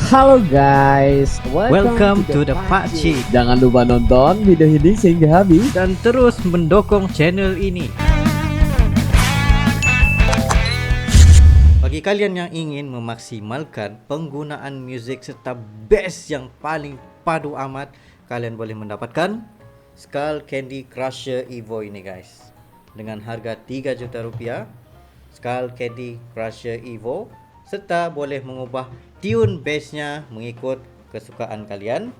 Halo guys, Welcome to the Pakcik. Jangan lupa nonton video ini sehingga habis Dan terus mendukung channel ini. Bagi kalian yang ingin memaksimalkan penggunaan music serta bass yang paling padu amat, kalian boleh mendapatkan Skull Candy Crusher Evo ini guys. Dengan harga 3 juta rupiah, Skull Candy Crusher Evo, serta boleh mengubah tune bassnya mengikut kesukaan kalian.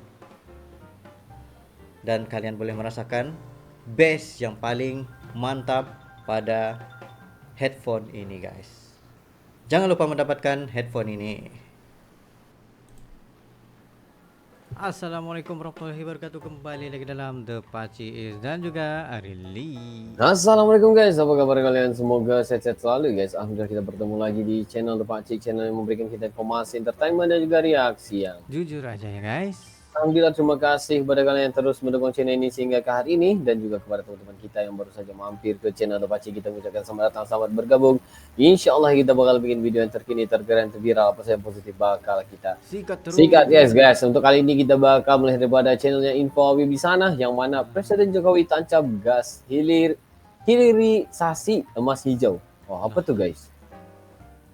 Dan kalian boleh merasakan bass yang paling mantap pada headphone ini guys. Jangan lupa mendapatkan headphone ini. Assalamualaikum warahmatullahi wabarakatuh. Kembali lagi dalam The Pakcik Is dan juga Arili. Assalamualaikum guys, apa kabar kalian? Semoga sehat-sehat selalu guys. Alhamdulillah kita bertemu lagi di channel The Pakcik, channel yang memberikan kita informasi, entertainment dan juga reaksi yang jujur aja ya guys. Alhamdulillah, terima kasih kepada kalian yang terus mendukung channel ini sehingga ke hari ini. Dan juga kepada teman-teman kita yang baru saja mampir ke channel The Pakcik, kita mengucapkan selamat datang, selamat bergabung. Insya Allah kita bakal bikin video yang terkini, terkeren, terviral, apa saja positif bakal kita sikat guys. Untuk kali ini kita bakal melihat daripada channelnya Info di sana, yang mana Presiden Jokowi tancap gas hilirisasi emas hijau. Oh, apa tuh guys?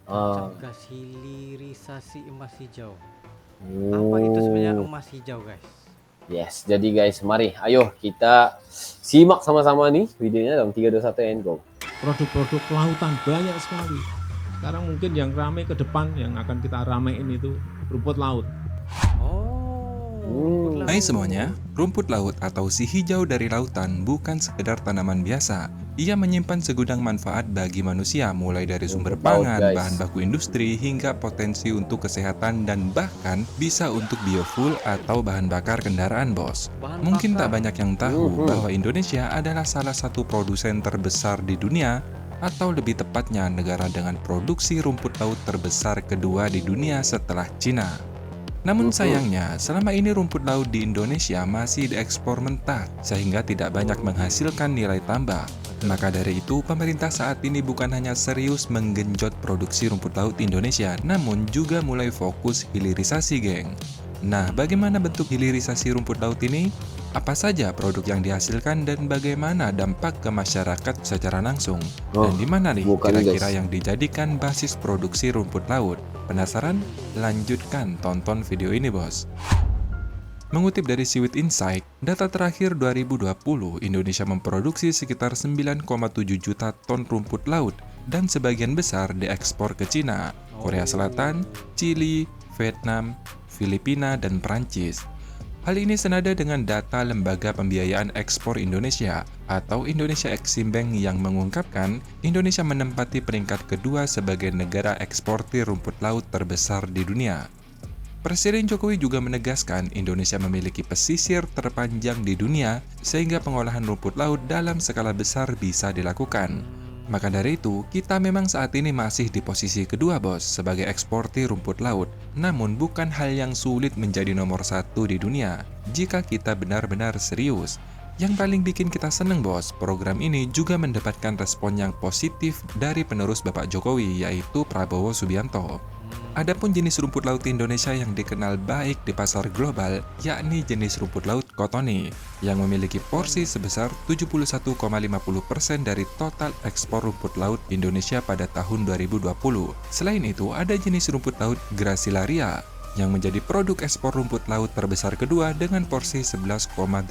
Tancap gas hilirisasi emas hijau. Apa itu sebenarnya emas hijau guys? Yes, jadi guys, mari ayo kita simak sama-sama nih videonya dalam 3, 2, 1 and go. Produk-produk kelautan banyak sekali. Sekarang mungkin yang ramai ke depan, yang akan kita ramein itu rumput laut. Hai semuanya, rumput laut atau si hijau dari lautan bukan sekedar tanaman biasa. Ia menyimpan segudang manfaat bagi manusia, mulai dari sumber pangan, bahan baku industri, hingga potensi untuk kesehatan dan bahkan bisa untuk biofuel atau bahan bakar kendaraan bos. Mungkin tak banyak yang tahu bahwa Indonesia adalah salah satu produsen terbesar di dunia, atau lebih tepatnya negara dengan produksi rumput laut terbesar kedua di dunia setelah Cina. Namun sayangnya, selama ini rumput laut di Indonesia masih diekspor mentah, sehingga tidak banyak menghasilkan nilai tambah. Maka dari itu, pemerintah saat ini bukan hanya serius menggenjot produksi rumput laut Indonesia, namun juga mulai fokus hilirisasi, geng. Nah, bagaimana bentuk hilirisasi rumput laut ini? Apa saja produk yang dihasilkan dan bagaimana dampak ke masyarakat secara langsung? Dan di mana nih kira-kira yang dijadikan basis produksi rumput laut? Penasaran? Lanjutkan tonton video ini, bos. Mengutip dari Seaweed Insight, data terakhir 2020, Indonesia memproduksi sekitar 9,7 juta ton rumput laut dan sebagian besar diekspor ke Cina, Korea Selatan, Chili, Vietnam, Filipina, dan Perancis. Hal ini senada dengan data Lembaga Pembiayaan Ekspor Indonesia atau Indonesia Exim Bank yang mengungkapkan Indonesia menempati peringkat kedua sebagai negara eksportir rumput laut terbesar di dunia. Presiden Jokowi juga menegaskan Indonesia memiliki pesisir terpanjang di dunia sehingga pengolahan rumput laut dalam skala besar bisa dilakukan. Maka dari itu, kita memang saat ini masih di posisi kedua bos sebagai eksportir rumput laut. Namun bukan hal yang sulit menjadi nomor satu di dunia jika kita benar-benar serius. Yang paling bikin kita seneng bos, program ini juga mendapatkan respon yang positif dari penerus Bapak Jokowi, yaitu Prabowo Subianto. Adapun jenis rumput laut Indonesia yang dikenal baik di pasar global, yakni jenis rumput laut Cotone, yang memiliki porsi sebesar 71,50% dari total ekspor rumput laut Indonesia pada tahun 2020. Selain itu, ada jenis rumput laut Gracilaria, yang menjadi produk ekspor rumput laut terbesar kedua dengan porsi 11,89%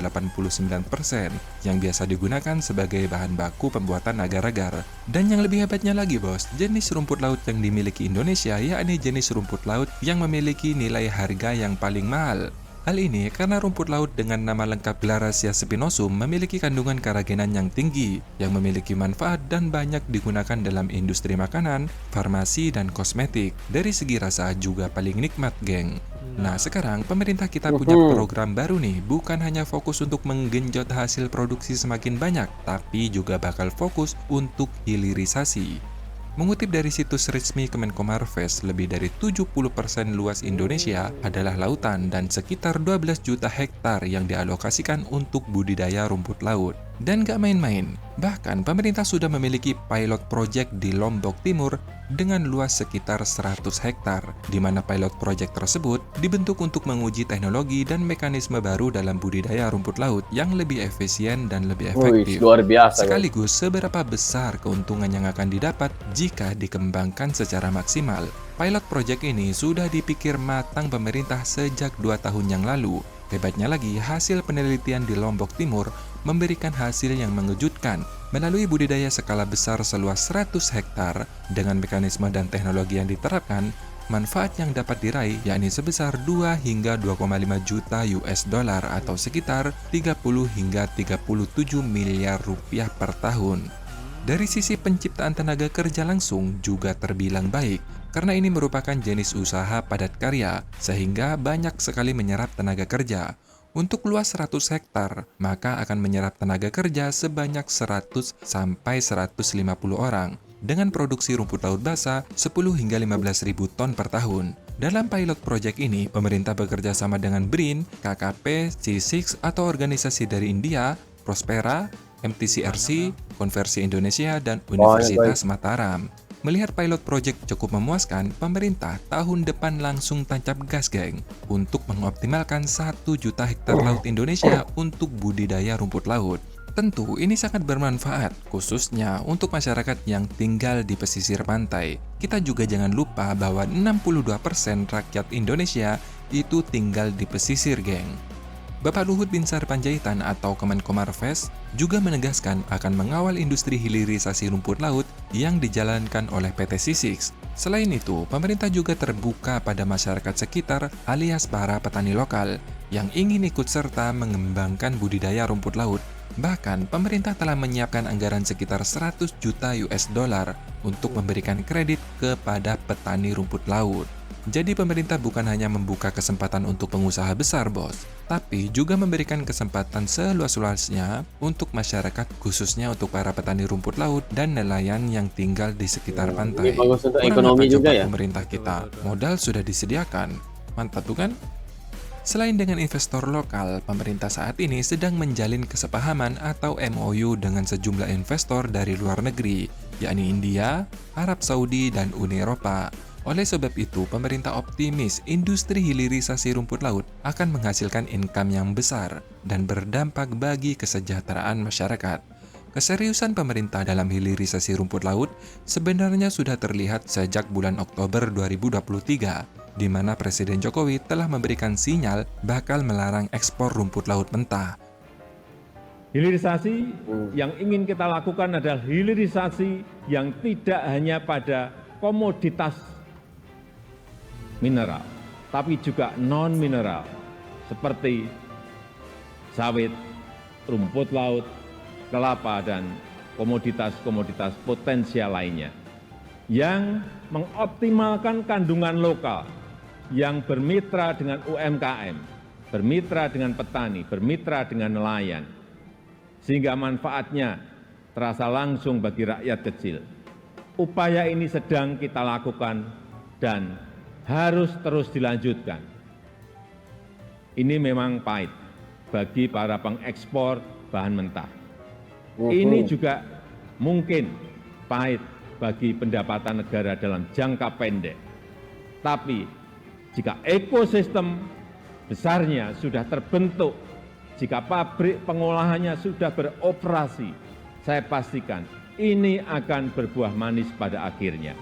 yang biasa digunakan sebagai bahan baku pembuatan agar-agar. Dan yang lebih hebatnya lagi bos, jenis rumput laut yang dimiliki Indonesia yakni jenis rumput laut yang memiliki nilai harga yang paling mahal. Hal ini karena rumput laut dengan nama lengkap Glaracia spinosum memiliki kandungan keragenan yang tinggi, yang memiliki manfaat dan banyak digunakan dalam industri makanan, farmasi, dan kosmetik. Dari segi rasa juga paling nikmat, geng. Nah, sekarang pemerintah kita punya program baru nih, bukan hanya fokus untuk menggenjot hasil produksi semakin banyak, tapi juga bakal fokus untuk hilirisasi. Mengutip dari situs resmi Kemenkomarves, lebih dari 70% luas Indonesia adalah lautan dan sekitar 12 juta hektar yang dialokasikan untuk budidaya rumput laut. Dan gak main-main, bahkan pemerintah sudah memiliki pilot project di Lombok Timur dengan luas sekitar 100 hektar, di mana pilot project tersebut dibentuk untuk menguji teknologi dan mekanisme baru dalam budidaya rumput laut yang lebih efisien dan lebih efektif. Luar biasa. Sekaligus seberapa besar keuntungan yang akan didapat jika dikembangkan secara maksimal. Pilot project ini sudah dipikir matang pemerintah sejak 2 tahun yang lalu. Hebatnya lagi, hasil penelitian di Lombok Timur memberikan hasil yang mengejutkan. Melalui budidaya skala besar seluas 100 hektar dengan mekanisme dan teknologi yang diterapkan, manfaat yang dapat diraih yakni sebesar 2 hingga 2,5 juta US dollar atau sekitar 30 hingga 37 miliar rupiah per tahun. Dari sisi penciptaan tenaga kerja langsung juga terbilang baik, karena ini merupakan jenis usaha padat karya, sehingga banyak sekali menyerap tenaga kerja. Untuk luas 100 hektar, maka akan menyerap tenaga kerja sebanyak 100 sampai 150 orang, dengan produksi rumput laut basah 10 hingga 15 ribu ton per tahun. Dalam pilot project ini, pemerintah bekerja sama dengan BRIN, KKP, C6 atau organisasi dari India, Prospera, MTCRC, Konversi Indonesia, dan Universitas Mataram. Melihat pilot project cukup memuaskan, pemerintah tahun depan langsung tancap gas, geng, untuk mengoptimalkan 1 juta hektar laut Indonesia untuk budidaya rumput laut. Tentu ini sangat bermanfaat, khususnya untuk masyarakat yang tinggal di pesisir pantai. Kita juga jangan lupa bahwa 62% rakyat Indonesia itu tinggal di pesisir, geng. Bapak Luhut Binsar Panjaitan atau Kemenkomarves juga menegaskan akan mengawal industri hilirisasi rumput laut yang dijalankan oleh PT C6. Selain itu, pemerintah juga terbuka pada masyarakat sekitar alias para petani lokal yang ingin ikut serta mengembangkan budidaya rumput laut. Bahkan, pemerintah telah menyiapkan anggaran sekitar 100 juta US dollar untuk memberikan kredit kepada petani rumput laut. Jadi pemerintah bukan hanya membuka kesempatan untuk pengusaha besar, bos, tapi juga memberikan kesempatan seluas-luasnya untuk masyarakat, khususnya untuk para petani rumput laut dan nelayan yang tinggal di sekitar pantai. Ini bagus untuk Kurang ekonomi apa juga coba ya. Pemerintah kita, modal sudah disediakan. Mantap bukan? Selain dengan investor lokal, pemerintah saat ini sedang menjalin kesepahaman atau MOU dengan sejumlah investor dari luar negeri, yakni India, Arab Saudi, dan Uni Eropa. Oleh sebab itu, pemerintah optimis industri hilirisasi rumput laut akan menghasilkan income yang besar dan berdampak bagi kesejahteraan masyarakat. Keseriusan pemerintah dalam hilirisasi rumput laut sebenarnya sudah terlihat sejak bulan Oktober 2023, di mana Presiden Jokowi telah memberikan sinyal bakal melarang ekspor rumput laut mentah. Hilirisasi yang ingin kita lakukan adalah hilirisasi yang tidak hanya pada komoditas mineral, tapi juga non-mineral, seperti sawit, rumput laut, kelapa, dan komoditas-komoditas potensial lainnya, yang mengoptimalkan kandungan lokal, yang bermitra dengan UMKM, bermitra dengan petani, bermitra dengan nelayan, sehingga manfaatnya terasa langsung bagi rakyat kecil. Upaya ini sedang kita lakukan dan harus terus dilanjutkan. Ini memang pahit bagi para pengekspor bahan mentah. Ini juga mungkin pahit bagi pendapatan negara dalam jangka pendek. Tapi jika ekosistem besarnya sudah terbentuk, jika pabrik pengolahannya sudah beroperasi, saya pastikan ini akan berbuah manis pada akhirnya.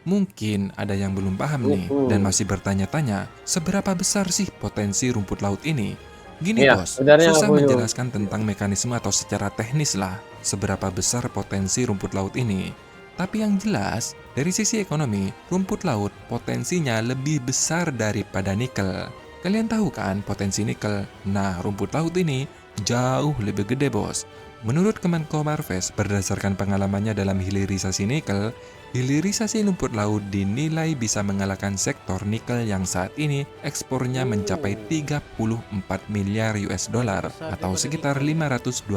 Mungkin ada yang belum paham nih dan masih bertanya-tanya seberapa besar sih potensi rumput laut ini. Gini Iya, bos, sebenarnya susah aku menjelaskan tentang mekanisme atau secara teknis lah seberapa besar potensi rumput laut ini. Tapi yang jelas, dari sisi ekonomi, rumput laut potensinya lebih besar daripada nikel. Kalian tahu kan potensi nikel? Nah, rumput laut ini jauh lebih gede, bos. Menurut Kemenkomarves, berdasarkan pengalamannya dalam hilirisasi nikel, hilirisasi rumput laut dinilai bisa mengalahkan sektor nikel yang saat ini ekspornya mencapai 34 miliar US dollar atau sekitar 525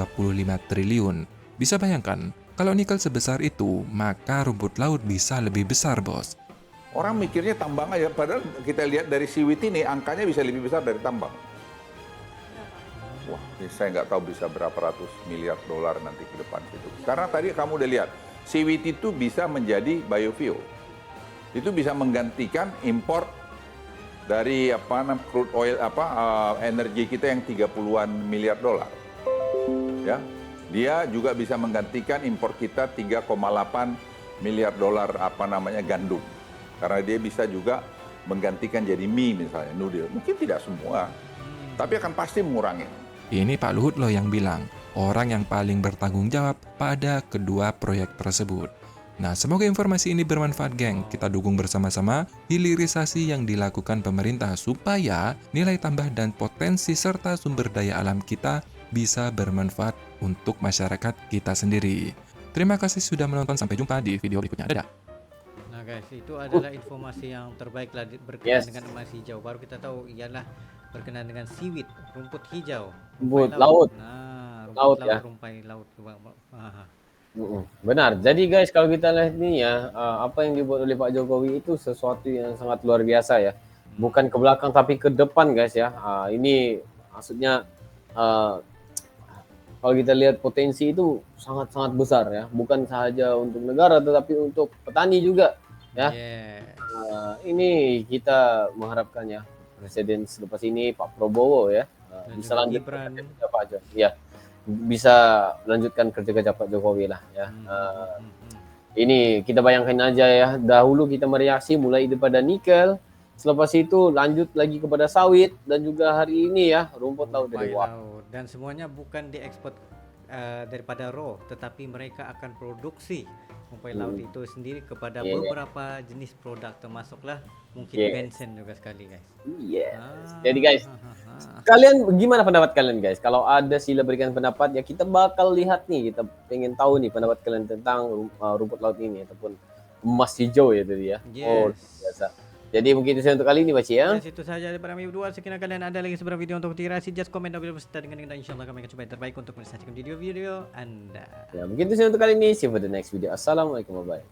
triliun. Bisa bayangkan, kalau nikel sebesar itu, maka rumput laut bisa lebih besar, bos. Orang mikirnya tambang aja, padahal kita lihat dari siwit ini angkanya bisa lebih besar dari tambang. wah, saya nggak tahu bisa berapa ratus miliar dolar nanti ke depan situ. Karena tadi kamu udah lihat, seaweed itu bisa menjadi biofuel. Itu bisa menggantikan impor dari crude oil energi kita yang 30-an miliar dolar. Ya. Dia juga bisa menggantikan impor kita 3,8 miliar dolar gandum. Karena dia bisa juga menggantikan jadi mie misalnya, noodle. Mungkin tidak semua, tapi akan pasti mengurangi. Ini Pak Luhut loh yang bilang, orang yang paling bertanggung jawab pada kedua proyek tersebut. Nah, semoga informasi ini bermanfaat, geng. Kita dukung bersama-sama hilirisasi yang dilakukan pemerintah supaya nilai tambah dan potensi serta sumber daya alam kita bisa bermanfaat untuk masyarakat kita sendiri. Terima kasih sudah menonton, sampai jumpa di video berikutnya. Dadah! Nah guys, itu adalah informasi yang terbaik lah berkenaan dengan emas hijau. Baru kita tahu ialah berkenaan dengan seaweed, rumput hijau, Rumput laut. Nah, rumput Laut, laut, ya. rumpai laut. Benar. Jadi guys, kalau kita lihat ini ya, apa yang dibuat oleh Pak Jokowi itu sesuatu yang sangat luar biasa ya. Bukan ke belakang tapi ke depan guys ya. Ini maksudnya kalau kita lihat potensi itu sangat-sangat besar ya. Bukan saja untuk negara tetapi untuk petani juga ya. Yes. Ini kita mengharapkan ya Presiden selepas ini Pak Prabowo ya Dan bisa juga lanjutkan Gibran. kerja Pak Jokowi. Ya, bisa melanjutkan kerja-kerja Pak Jokowi lah ya. Ini kita bayangkan aja ya, dahulu kita mereaksi mulai daripada nikel, selepas itu lanjut lagi kepada sawit dan juga hari ini ya rumput laut dari Rumpai Wah. laut. Dan semuanya bukan diekspor daripada raw, tetapi mereka akan produksi rumpai laut itu sendiri kepada Yeah. beberapa jenis produk, termasuklah mungkin Yes. bensin juga sekali guys. Yes. Jadi guys, kalian gimana pendapat kalian guys? Kalau ada sila berikan pendapat ya, kita bakal lihat nih, kita pengen tahu nih pendapat kalian tentang rumput laut ini ataupun emas hijau ya tadi ya. Oh, Yes. biasa. Jadi mungkin itu saja untuk kali ini Baci ya. Yes, itu saja daripada kami berdua. Sekiranya kalian ada lagi seberapa video untuk tirasi, just komen dan video beserta dengan insyaAllah kami akan coba yang terbaik untuk mensajikan video-video Anda. Ya, mungkin itu saja untuk kali ini. See you for the next video. Assalamualaikum warahmatullahi wabarakatuh.